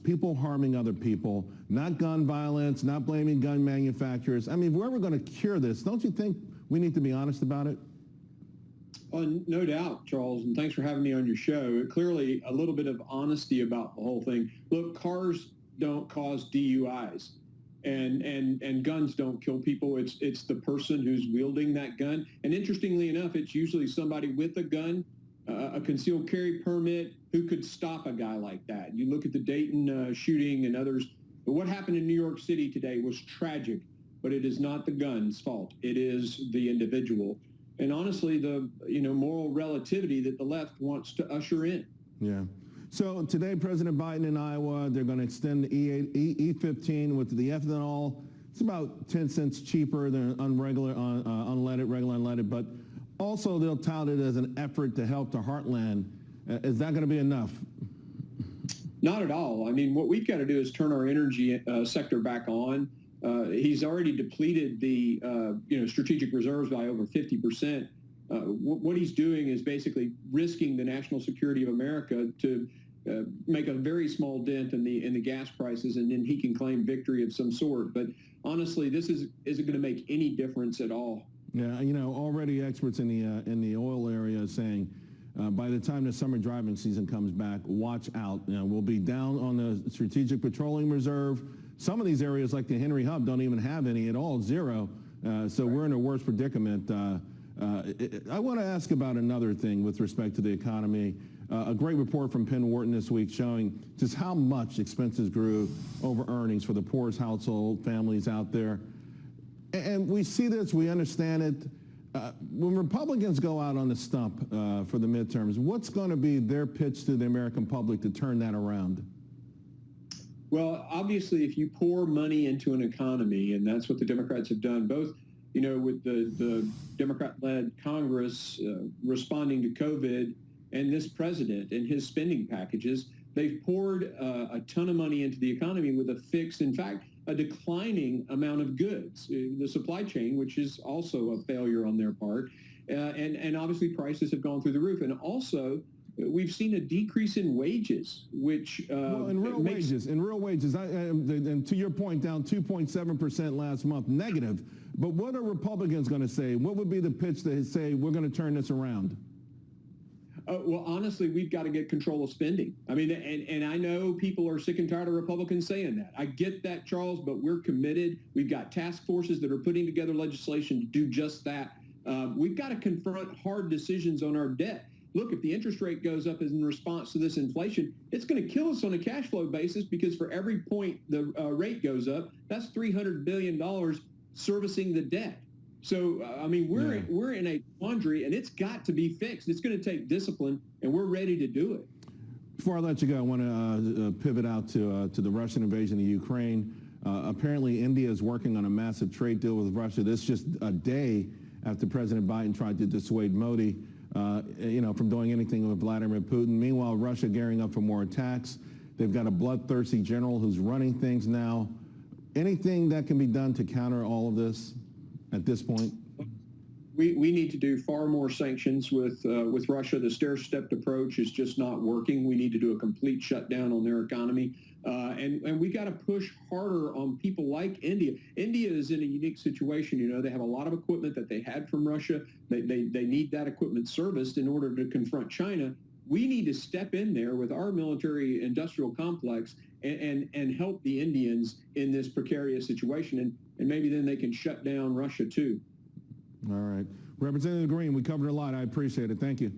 people harming other people, not gun violence, not blaming gun manufacturers. I mean, if we're ever going to cure this, don't you think we need to be honest about it? No doubt, Charles, and thanks for having me on your show. Clearly, a little bit of honesty about the whole thing. Look, cars don't cause DUIs, and guns don't kill people. It's the person who's wielding that gun. And interestingly enough, it's usually somebody with a gun, a concealed carry permit, who could stop a guy like that. You look at the Dayton shooting and others. But what happened in New York City today was tragic, but it is not the gun's fault. It is the individual. And honestly, the moral relativity that the left wants to usher in. Yeah. So today, President Biden in Iowa, they're going to extend the E15 with the ethanol. It's about 10 cents cheaper than regular unleaded, but also they'll tout it as an effort to help the heartland. Is that going to be enough? Not at all. I mean, what we've got to do is turn our energy sector back on. He's already depleted the strategic reserves by over 50%. What he's doing is basically risking the national security of America to make a very small dent in the gas prices, and then he can claim victory of some sort. But honestly, this isn't going to make any difference at all. Yeah, already experts in the oil area are saying by the time the summer driving season comes back, watch out. We'll be down on the strategic petroleum reserve. Some of these areas, like the Henry Hub, don't even have any at all, zero. So we're in a worse predicament. I want to ask about another thing with respect to the economy. A great report from Penn Wharton this week showing just how much expenses grew over earnings for the poorest household families out there. And we see this, we understand it. When Republicans go out on the stump for the midterms, what's going to be their pitch to the American public to turn that around? Well, obviously, if you pour money into an economy, and that's what the Democrats have done, both, with the Democrat-led Congress responding to COVID and this president and his spending packages, they've poured a ton of money into the economy with a fixed, in fact, a declining amount of goods. The supply chain, which is also a failure on their part, and obviously prices have gone through the roof. And also, we've seen a decrease in wages, which in real wages, and to your point, down 2.7% last month, negative. But what are Republicans going to say? What would be the pitch to say we're going to turn this around? Well, honestly, we've got to get control of spending. I mean, and I know people are sick and tired of Republicans saying that. I get that, Charles, but we're committed. We've got task forces that are putting together legislation to do just that. We've got to confront hard decisions on our debt. Look, if the interest rate goes up in response to this inflation, it's going to kill us on a cash flow basis, because for every point the rate goes up, that's $300 billion servicing the debt. So, I mean, we're in a quandary, and it's got to be fixed. It's going to take discipline, and we're ready to do it. Before I let you go, I want to pivot out to the Russian invasion of Ukraine. Apparently, India is working on a massive trade deal with Russia. This just a day after President Biden tried to dissuade Modi, from doing anything with Vladimir Putin. Meanwhile, Russia gearing up for more attacks. They've got a bloodthirsty general who's running things now. Anything that can be done to counter all of this at this point? We need to do far more sanctions with Russia. The stair-stepped approach is just not working. We need to do a complete shutdown on their economy. And we got to push harder on people like India. India is in a unique situation. They have a lot of equipment that they had from Russia. They need that equipment serviced in order to confront China. We need to step in there with our military industrial complex and help the Indians in this precarious situation. And maybe then they can shut down Russia too. All right. Representative Green, we covered a lot. I appreciate it. Thank you.